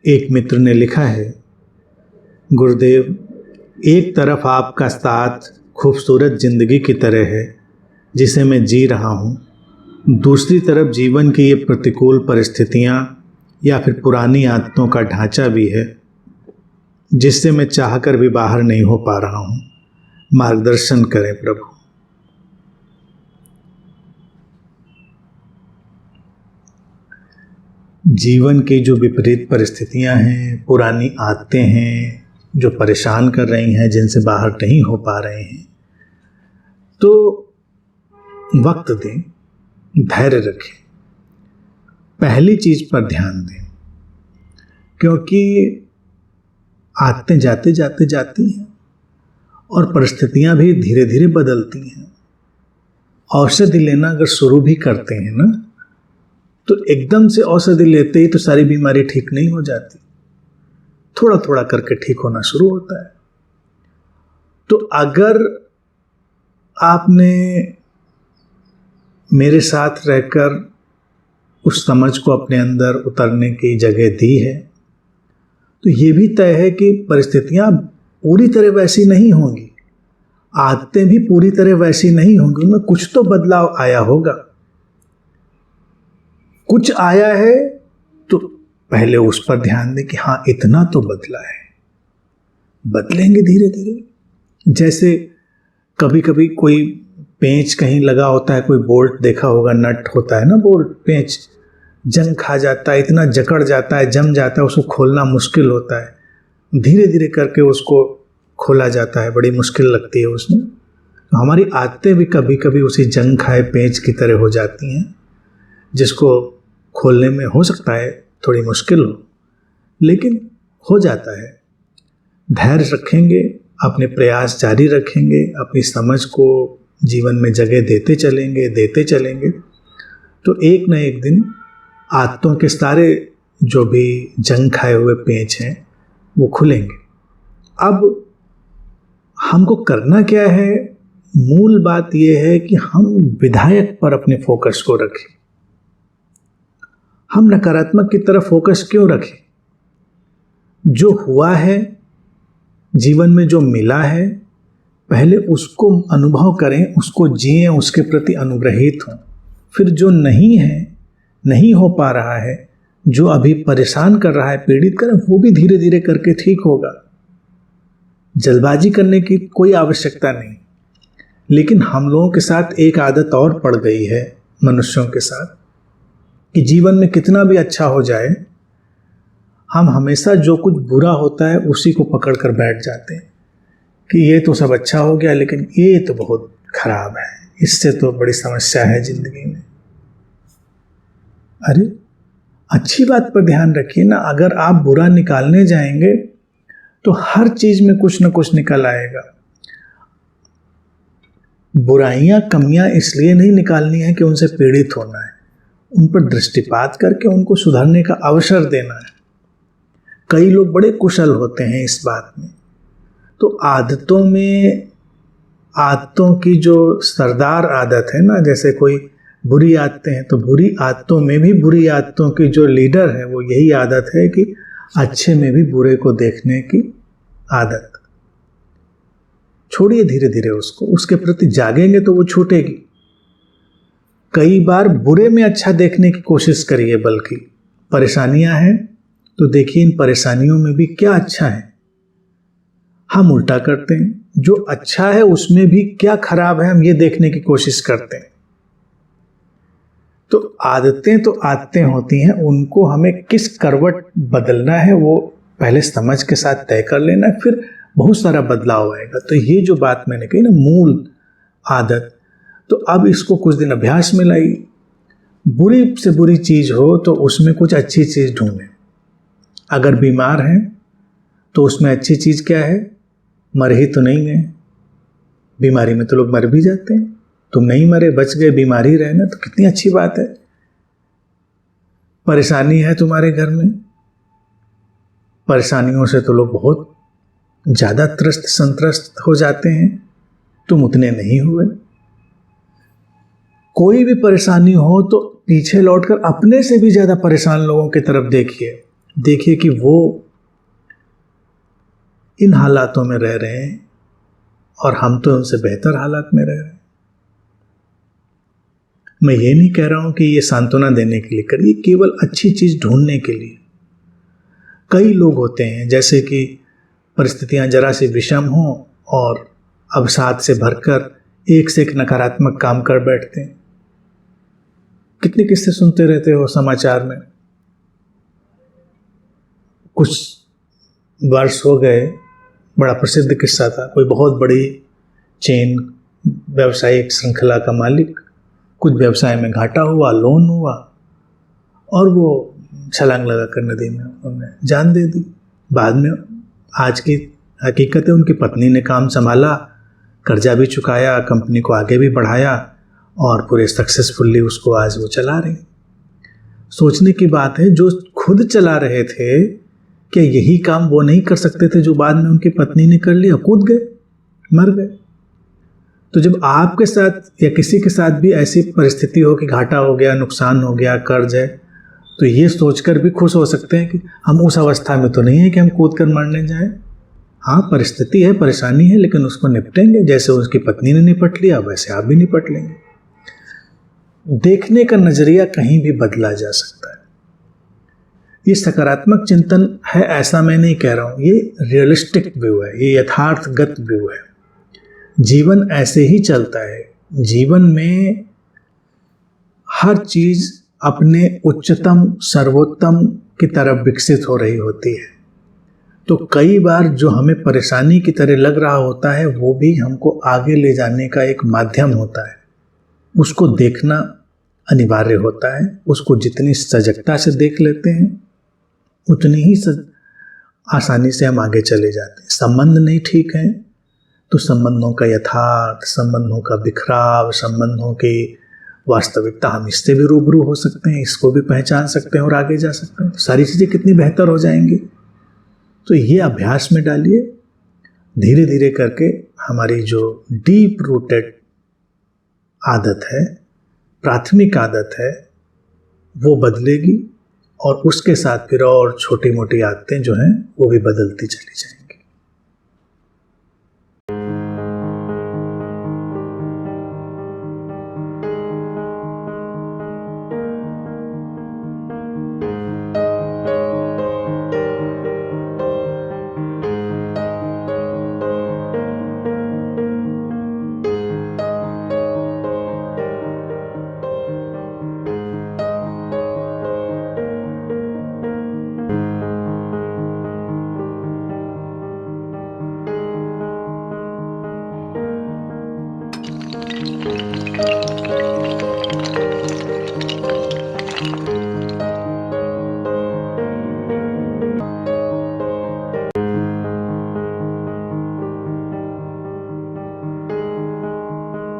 एक मित्र ने लिखा है, गुरुदेव, एक तरफ आपका साथ खूबसूरत जिंदगी की तरह है जिसे मैं जी रहा हूँ, दूसरी तरफ जीवन की ये प्रतिकूल परिस्थितियाँ या फिर पुरानी आदतों का ढांचा भी है जिससे मैं चाहकर भी बाहर नहीं हो पा रहा हूँ। मार्गदर्शन करें प्रभु। जीवन की जो विपरीत परिस्थितियां हैं, पुरानी आदतें हैं जो परेशान कर रही हैं, जिनसे बाहर नहीं हो पा रहे हैं, तो वक्त दें, धैर्य रखें, पहली चीज पर ध्यान दें, क्योंकि आदतें जाते जाते जाती हैं और परिस्थितियां भी धीरे धीरे बदलती हैं। औषधि लेना अगर शुरू भी करते हैं ना, तो एकदम से औषधि लेते ही तो सारी बीमारी ठीक नहीं हो जाती, थोड़ा थोड़ा करके ठीक होना शुरू होता है। तो अगर आपने मेरे साथ रहकर उस समझ को अपने अंदर उतरने की जगह दी है, तो ये भी तय है कि परिस्थितियां पूरी तरह वैसी नहीं होंगी, आदतें भी पूरी तरह वैसी नहीं होंगी, उनमें कुछ तो बदलाव आया होगा। कुछ आया है तो पहले उस पर ध्यान दें कि हाँ, इतना तो बदला है, बदलेंगे धीरे धीरे। जैसे कभी कभी कोई पेंच कहीं लगा होता है, कोई बोल्ट देखा होगा, नट होता है ना, बोल्ट पेंच जंग खा जाता है, इतना जकड़ जाता है, जम जाता है, उसको खोलना मुश्किल होता है। धीरे धीरे करके उसको खोला जाता है, बड़ी मुश्किल लगती है उसमें। तो हमारी आदतें भी कभी कभी उसी जंग खाए पेंच की तरह हो जाती हैं, जिसको खोलने में हो सकता है थोड़ी मुश्किल हो, लेकिन हो जाता है। धैर्य रखेंगे, अपने प्रयास जारी रखेंगे, अपनी समझ को जीवन में जगह देते चलेंगे, तो एक न एक दिन आदतों के सारे जो भी जंग खाए हुए पेंच हैं वो खुलेंगे। अब हमको करना क्या है? मूल बात यह है कि हम विधायक पर अपने फोकस को रखें। हम नकारात्मक की तरफ फोकस क्यों रखें? जो हुआ है जीवन में, जो मिला है, पहले उसको अनुभव करें, उसको जिएं, उसके प्रति अनुग्रहित हों। फिर जो नहीं है, नहीं हो पा रहा है, जो अभी परेशान कर रहा है, पीड़ित कर, वो भी धीरे धीरे करके ठीक होगा। जल्दबाजी करने की कोई आवश्यकता नहीं। लेकिन हम लोगों के साथ एक आदत और पड़ गई है, मनुष्यों के साथ, कि जीवन में कितना भी अच्छा हो जाए, हम हमेशा जो कुछ बुरा होता है उसी को पकड़ कर बैठ जाते हैं कि ये तो सब अच्छा हो गया, लेकिन ये तो बहुत खराब है, इससे तो बड़ी समस्या है जिंदगी में। अरे अच्छी बात पर ध्यान रखिए ना। अगर आप बुरा निकालने जाएंगे तो हर चीज में कुछ न कुछ निकल आएगा। बुराइयां, कमियां इसलिए नहीं निकालनी है कि उनसे पीड़ित होना है, उन पर दृष्टिपात करके उनको सुधारने का अवसर देना है। कई लोग बड़े कुशल होते हैं इस बात में। तो आदतों में, आदतों की जो सरदार आदत है ना, जैसे कोई बुरी आदतें हैं, तो बुरी आदतों में भी बुरी आदतों की जो लीडर है वो यही आदत है कि अच्छे में भी बुरे को देखने की आदत। छोड़िए धीरे धीरे उसको, उसके प्रति जागेंगे तो वो छूटेगी। कई बार बुरे में अच्छा देखने की कोशिश करिए, बल्कि परेशानियां हैं तो देखिए इन परेशानियों में भी क्या अच्छा है। हम उल्टा करते हैं, जो अच्छा है उसमें भी क्या खराब है हम ये देखने की कोशिश करते हैं। तो आदतें होती हैं, उनको हमें किस करवट बदलना है वो पहले समझ के साथ तय कर लेना है, फिर बहुत सारा बदलाव आएगा। तो ये जो बात मैंने कही ना, मूल आदत, तो अब इसको कुछ दिन अभ्यास में लाइए। बुरी से बुरी चीज हो तो उसमें कुछ अच्छी चीज ढूंढें। अगर बीमार हैं तो उसमें अच्छी चीज क्या है? मर ही तो नहीं गए। बीमारी में तो लोग मर भी जाते हैं, तुम नहीं मरे, बच गए, बीमारी रहे ना, तो कितनी अच्छी बात है। परेशानी है तुम्हारे घर में, परेशानियों से तो लोग बहुत ज्यादा त्रस्त संत्रस्त हो जाते हैं, तुम उतने नहीं हुए। कोई भी परेशानी हो तो पीछे लौटकर अपने से भी ज्यादा परेशान लोगों की तरफ देखिए, देखिए कि वो इन हालातों में रह रहे हैं और हम तो उनसे बेहतर हालात में रह रहे हैं। मैं ये नहीं कह रहा हूं कि ये सांत्वना देने के लिए करिए, केवल अच्छी चीज ढूंढने के लिए। कई लोग होते हैं जैसे कि परिस्थितियां जरा सी विषम हों और अवसाद से भरकर एक से एक नकारात्मक काम कर बैठते हैं। कितने किस्से सुनते रहते हो समाचार में। कुछ वर्ष हो गए, बड़ा प्रसिद्ध किस्सा था, कोई बहुत बड़ी चेन व्यावसायिक श्रृंखला का मालिक, कुछ व्यवसाय में घाटा हुआ, लोन हुआ और वो छलांग लगा कर नदी में उन्होंने जान दे दी। बाद में आज की हकीकत है, उनकी पत्नी ने काम संभाला, कर्जा भी चुकाया, कंपनी को आगे भी बढ़ाया और पूरे सक्सेसफुली उसको आज वो चला रही। सोचने की बात है, जो खुद चला रहे थे क्या यही काम वो नहीं कर सकते थे जो बाद में उनकी पत्नी ने कर लिया? कूद गए, मर गए। तो जब आपके साथ या किसी के साथ भी ऐसी परिस्थिति हो कि घाटा हो गया, नुकसान हो गया, कर्ज है, तो ये सोचकर भी खुश हो सकते हैं कि हम उस अवस्था में तो नहीं है कि हम कूद कर मरने जाएं। हाँ, परिस्थिति है, परेशानी है, लेकिन उसको निपटेंगे। जैसे उसकी पत्नी ने निपट लिया वैसे आप भी निपट लेंगे। देखने का नजरिया कहीं भी बदला जा सकता है। ये सकारात्मक चिंतन है ऐसा मैं नहीं कह रहा हूं, ये रियलिस्टिक व्यू है, ये यथार्थगत व्यू है। जीवन ऐसे ही चलता है। जीवन में हर चीज अपने उच्चतम सर्वोत्तम की तरफ विकसित हो रही होती है। तो कई बार जो हमें परेशानी की तरह लग रहा होता है वो भी हमको आगे ले जाने का एक माध्यम होता है। उसको देखना अनिवार्य होता है। उसको जितनी सजगता से देख लेते हैं उतनी ही आसानी से हम आगे चले जाते हैं। संबंध नहीं ठीक है तो संबंधों का यथार्थ, संबंधों का बिखराव, संबंधों की वास्तविकता, हम इससे भी रूबरू हो सकते हैं, इसको भी पहचान सकते हैं और आगे जा सकते हैं। तो सारी चीज़ें कितनी बेहतर हो जाएंगी। तो ये अभ्यास में डालिए, धीरे धीरे करके हमारी जो डीप रूटेड आदत है, प्राथमिक आदत है, वो बदलेगी और उसके साथ फिर और छोटी मोटी आदतें जो हैं वो भी बदलती चली जाएंगी।